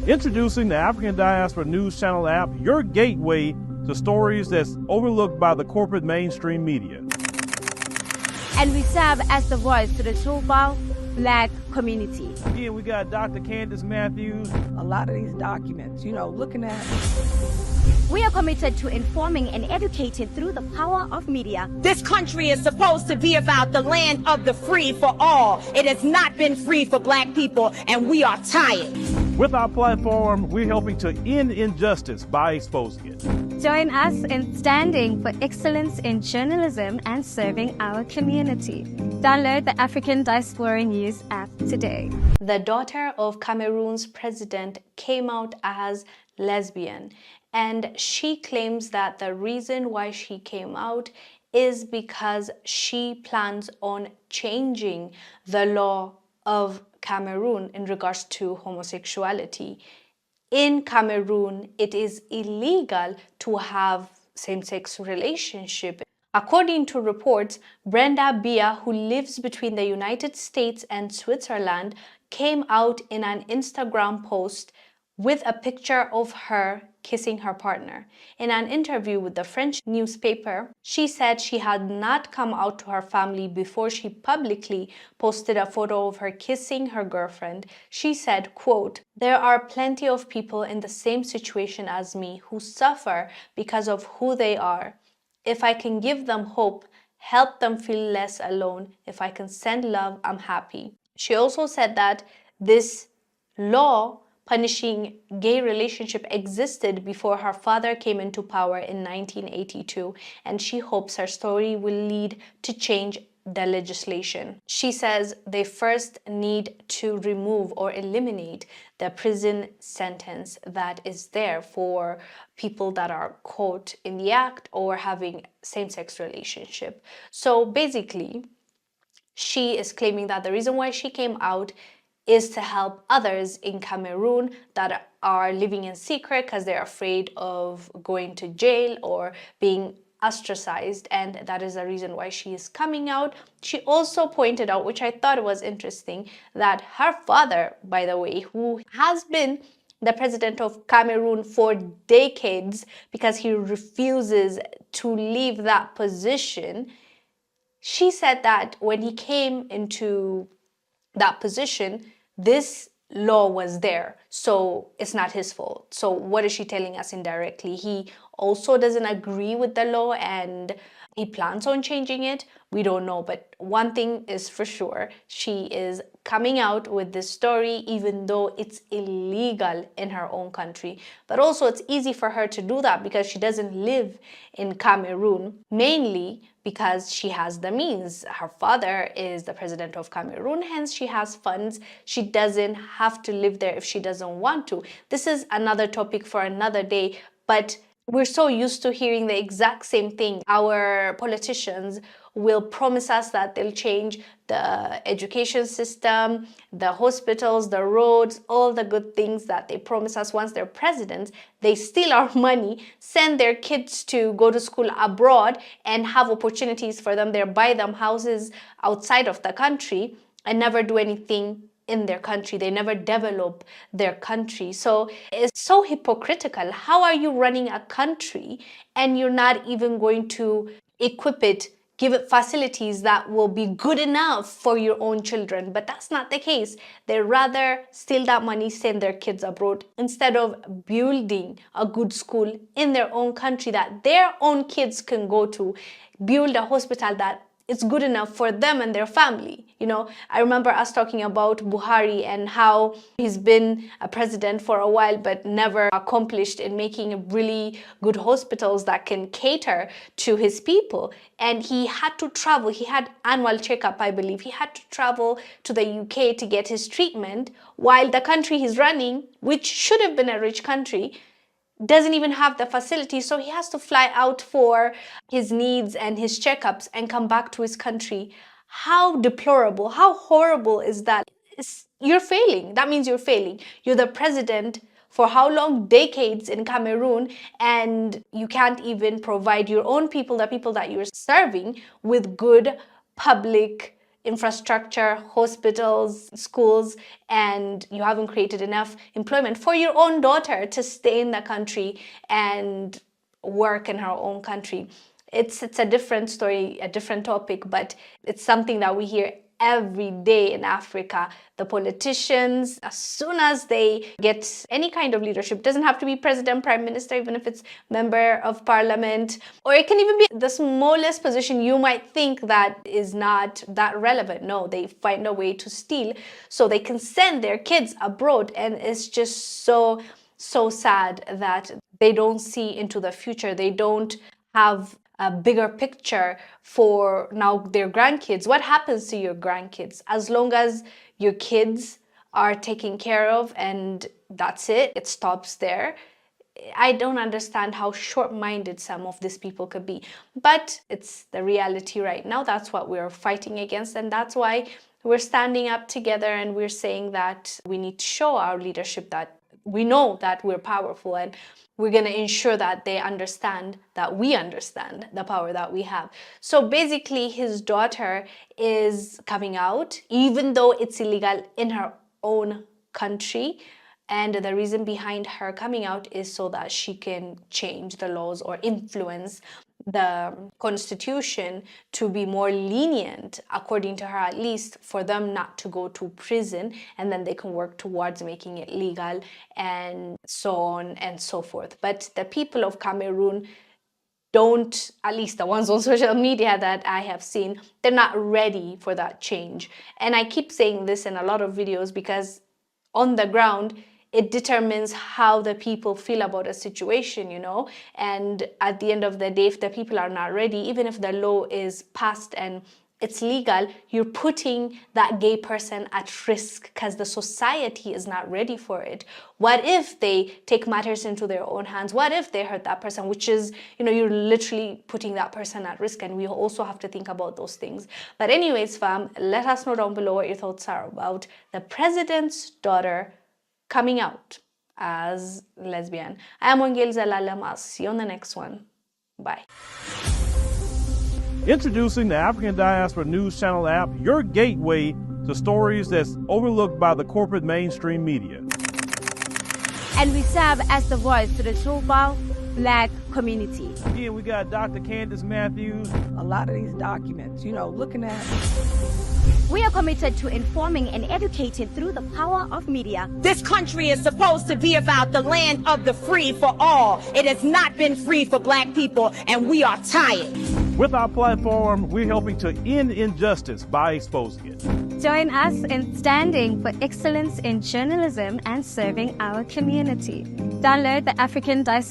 Introducing the African Diaspora News Channel app, your gateway to stories that's overlooked by the corporate mainstream media. And we serve as the voice to the global Black community. Again, we got Dr. Candace Matthews. A lot of these documents, looking at. We are committed to informing and educating through the power of media. This country is supposed to be about the land of the free for all. It has not been free for Black people, and we are tired. With our platform, we're helping to end injustice by exposing it. Join us in standing for excellence in journalism and serving our community. Download the African Diaspora News app today. The daughter of Cameroon's president came out as lesbian, and she claims that the reason why she came out is because she plans on changing the law of Cameroon in regards to homosexuality. In Cameroon, it is illegal to have same-sex relationship. According to reports, Brenda Biya, who lives between the United States and Switzerland, came out in an Instagram post with a picture of her kissing her partner. In an interview with the French newspaper, she said she had not come out to her family before she publicly posted a photo of her kissing her girlfriend. She said, quote, "There are plenty of people in the same situation as me who suffer because of who they are. If I can give them hope, help them feel less alone, if I can send love, I'm happy." She also said that this law punishing gay relationship existed before her father came into power in 1982, and she hopes her story will lead to change the legislation. She says they first need to remove or eliminate the prison sentence that is there for people that are caught in the act or having same-sex relationship. So basically, she is claiming that the reason why she came out is to help others in Cameroon that are living in secret because they're afraid of going to jail or being ostracized, and that is the reason why she is coming out. She also pointed out, which I thought was interesting, that her father, by the way, who has been the president of Cameroon for decades because he refuses to leave that position, she said that when he came into that position, this law was there, so it's not his fault. So what is she telling us indirectly? He also doesn't agree with the law and he plans on changing it. We don't know, but one thing is for sure, she is coming out with this story even though it's illegal in her own country. But also it's easy for her to do that because she doesn't live in Cameroon, mainly because she has the means. Her father is the president of Cameroon, hence she has funds. She doesn't have to live there if she doesn't want to. This is another topic for another day, but we're so used to hearing the exact same thing. Our politicians will promise us that they'll change the education system, the hospitals, the roads, all the good things that they promise us once they're presidents. They steal our money, send their kids to go to school abroad and have opportunities for them there, buy them houses outside of the country and never do anything in their country. They never develop their country. So it's so hypocritical. How are you running a country and you're not even going to equip it, give it facilities that will be good enough for your own children? But that's not the case. They rather steal that money, send their kids abroad instead of building a good school in their own country that their own kids can go to, build a hospital that it's good enough for them and their family. I remember us talking about Buhari and how he's been a president for a while but never accomplished in making really good hospitals that can cater to his people. And he had to travel. He had annual checkup, I believe. He had to travel to the UK to get his treatment, while the country he's running, which should have been a rich country, doesn't even have the facility. So he has to fly out for his needs and his checkups and come back to his country. How deplorable, how horrible is that? You're failing. That means you're failing. You're the president for how long? Decades in Cameroon, and you can't even provide your own people, the people that you're serving, with good public infrastructure, hospitals, schools, and you haven't created enough employment for your own daughter to stay in the country and work in her own country. It's a different story, a different topic, but it's something that we hear every day in Africa. The politicians, as soon as they get any kind of leadership, doesn't have to be president, prime minister, even if it's member of parliament, or it can even be the smallest position you might think that is not that relevant. No, they find a way to steal so they can send their kids abroad. And it's just so sad that they don't see into the future. They don't have a bigger picture for now their grandkids. What happens to your grandkids? As long as your kids are taken care of and that's it, it stops there. I don't understand how short-minded some of these people could be, but it's the reality right now. That's what we're fighting against, and that's why we're standing up together and we're saying that we need to show our leadership that we know that we're powerful, and we're going to ensure that they understand that we understand the power that we have. So basically, his daughter is coming out, even though it's illegal in her own country. And the reason behind her coming out is so that she can change the laws or influence the constitution to be more lenient, according to her at least, for them not to go to prison, and then they can work towards making it legal and so on and so forth. But the people of Cameroon don't, at least the ones on social media that I have seen, they're not ready for that change. And I keep saying this in a lot of videos because on the ground, it determines how the people feel about a situation, you know. And at the end of the day, if the people are not ready, even if the law is passed and it's legal, you're putting that gay person at risk because the society is not ready for it. What if they take matters into their own hands? What if they hurt that person? Which is, you know, you're literally putting that person at risk, and we also have to think about those things. But anyways, fam, let us know down below what your thoughts are about the president's daughter coming out as lesbian. I am Wongel Zelalem. I'll see you on the next one. Bye. Introducing the African Diaspora News Channel app, your gateway to stories that's overlooked by the corporate mainstream media. And we serve as the voice to the global Black community. Again, we got Dr. Candace Matthews. A lot of these documents, you know, looking at. We are committed to informing and educating through the power of media. This country is supposed to be about the land of the free for all. It has not been free for Black people, and we are tired. With our platform, we're helping to end injustice by exposing it. Join us in standing for excellence in journalism and serving our community. Download the African Diaspora